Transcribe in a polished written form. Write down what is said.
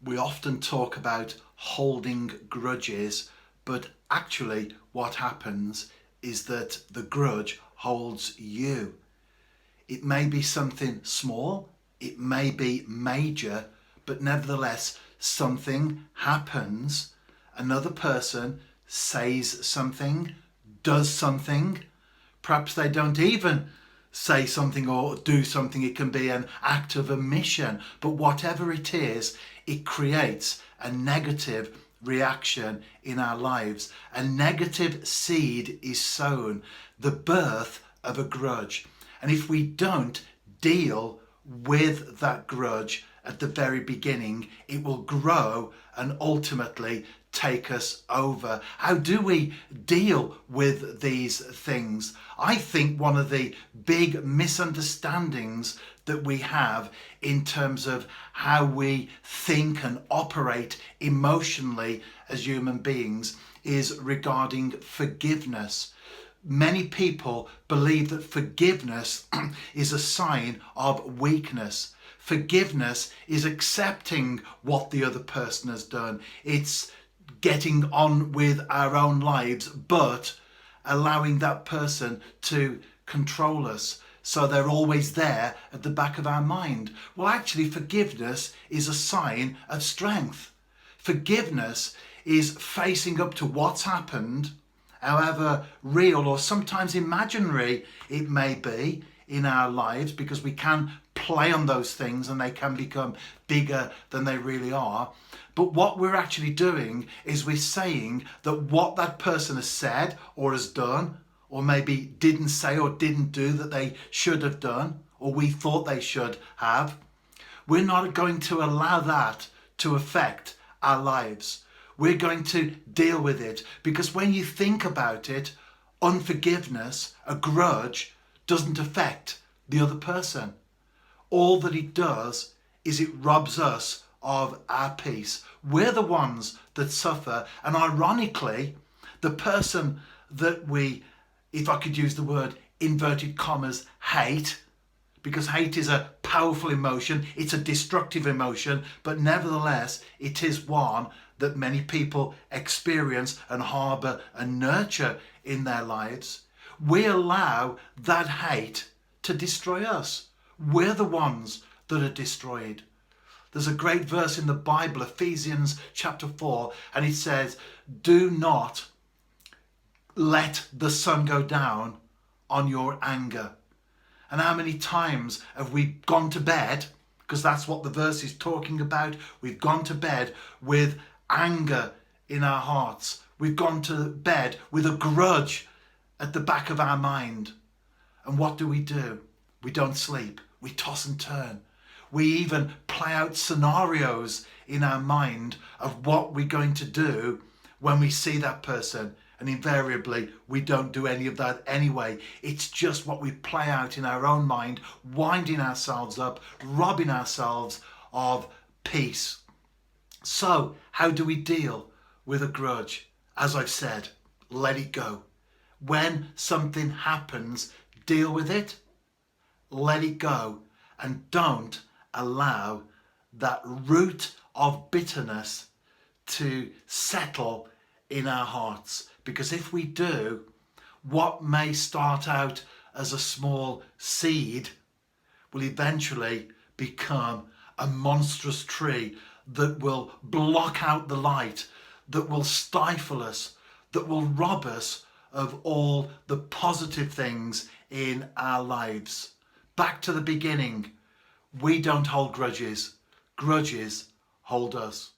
We often talk about holding grudges, but actually what happens is that the grudge holds you. It may be something small, it may be major, but nevertheless something happens. Another person says something, does something. Perhaps they don't even say something or do something. It can be an act of omission, but whatever it is, it creates a negative reaction in our lives. A negative seed is sown, the birth of a grudge. And if we don't deal with that grudge at the very beginning, it will grow and ultimately take us over. How do we deal with these things? I think one of the big misunderstandings that we have in terms of how we think and operate emotionally as human beings is regarding forgiveness. Many people believe that forgiveness is a sign of weakness. Forgiveness is accepting what the other person has done. It's getting on with our own lives, but allowing that person to control us. So they're always there at the back of our mind. Well, actually, forgiveness is a sign of strength. Forgiveness is facing up to what's happened, however real or sometimes imaginary it may be in our lives, because we can play on those things and they can become bigger than they really are. But what we're actually doing is we're saying that what that person has said or has done, or maybe didn't say or didn't do that they should have done, or we thought they should have, we're not going to allow that to affect our lives. We're going to deal with it, because when you think about it, unforgiveness, a grudge, doesn't affect the other person. All that it does is it robs us of our peace. We're the ones that suffer, and ironically, the person that we, if I could use the word inverted commas, hate, because hate is a powerful emotion, it's a destructive emotion, but nevertheless it is one that many people experience and harbour and nurture in their lives. We allow that hate to destroy us. We're the ones that are destroyed. There's a great verse in the Bible, Ephesians chapter 4, and it says, "Do not let the sun go down on your anger." And how many times have we gone to bed, because that's what the verse is talking about, we've gone to bed with anger in our hearts. We've gone to bed with a grudge at the back of our mind. And what do? We don't sleep. We toss and turn. We even play out scenarios in our mind of what we're going to do when we see that person. And invariably, we don't do any of that anyway. It's just what we play out in our own mind, winding ourselves up, robbing ourselves of peace. So, how do we deal with a grudge? As I've said, let it go. When something happens, deal with it, let it go, and don't allow that root of bitterness to settle in our hearts. Because if we do, what may start out as a small seed will eventually become a monstrous tree that will block out the light, that will stifle us, that will rob us of all the positive things in our lives. Back to the beginning, we don't hold grudges. Grudges hold us.